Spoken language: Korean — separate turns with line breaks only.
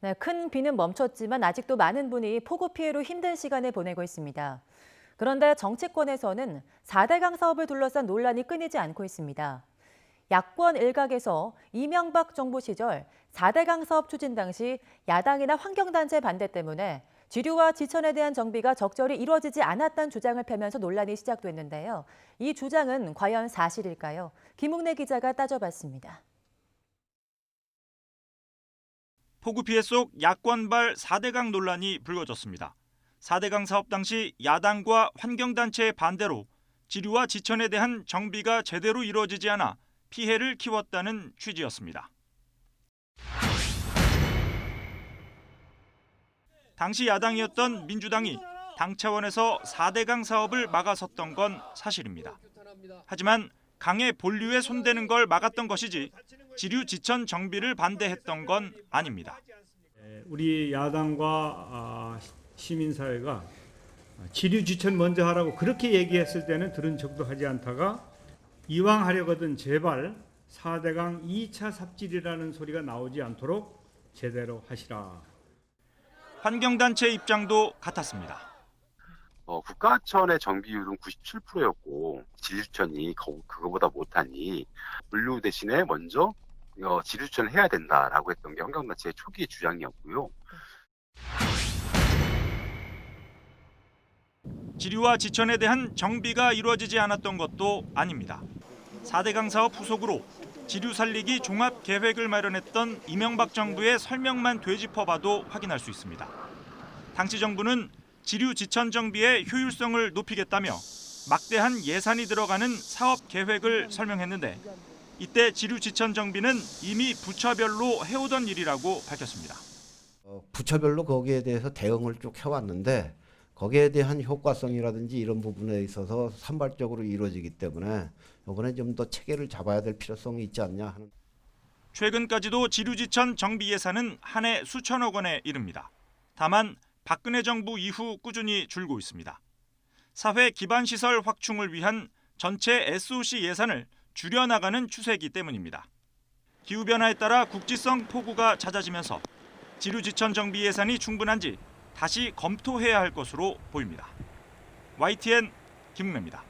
네, 큰 비는 멈췄지만 아직도 많은 분이 폭우 피해로 힘든 시간을 보내고 있습니다. 그런데 정치권에서는 4대강 사업을 둘러싼 논란이 끊이지 않고 있습니다. 야권 일각에서 이명박 정부 시절 4대강 사업 추진 당시 야당이나 환경단체 반대 때문에 지류와 지천에 대한 정비가 적절히 이루어지지 않았다는 주장을 펴면서 논란이 시작됐는데요. 이 주장은 과연 사실일까요? 김웅래 기자가 따져봤습니다.
폭우 피해 속 야권발 4대강 논란이 불거졌습니다. 4대강 사업 당시 야당과 환경단체의 반대로 지류와 지천에 대한 정비가 제대로 이루어지지 않아 피해를 키웠다는 취지였습니다. 당시 야당이었던 민주당이 당 차원에서 4대강 사업을 막아섰던 건 사실입니다. 하지만 강의 본류에 손대는 걸 막았던 것이지 지류 지천 정비를 반대했던 건 아닙니다.
우리 야당과 시민사회가 지류 지천 먼저 하라고 그렇게 얘기했을 때는 들은 척도 하지 않다가 이왕 하려거든 제발 4대강 2차 삽질이라는 소리가 나오지 않도록 제대로 하시라.
환경단체 입장도 같았습니다.
국가천의 정비율은 97%였고 지류천이 그거보다 못하니 물류 대신에 먼저 지류천을 해야 된다라고 했던 게 환경단체의 초기 주장이었고요.
지류와 지천에 대한 정비가 이루어지지 않았던 것도 아닙니다. 4대강 사업 후속으로 지류 살리기 종합 계획을 마련했던 이명박 정부의 설명만 되짚어봐도 확인할 수 있습니다. 당시 정부는 지류 지천 정비의 효율성을 높이겠다며 막대한 예산이 들어가는 사업 계획을 설명했는데 이때 지류 지천 정비는 이미 부처별로 해오던 일이라고 밝혔습니다.
부처별로 거기에 대해서 대응을 쭉 해왔는데 거기에 대한 효과성이라든지 이런 부분에 있어서 산발적으로 이루어지기 때문에 이번에 좀 더 체계를 잡아야 될 필요성이 있지 않냐 하는.
최근까지도 지류지천 정비 예산은 한 해 수천억 원에 이릅니다. 다만 박근혜 정부 이후 꾸준히 줄고 있습니다. 사회 기반 시설 확충을 위한 전체 SOC 예산을 줄여나가는 추세이기 때문입니다. 기후변화에 따라 국지성 폭우가 잦아지면서 지류지천 정비 예산이 충분한지 다시 검토해야 할 것으로 보입니다. YTN 김웅래입니다.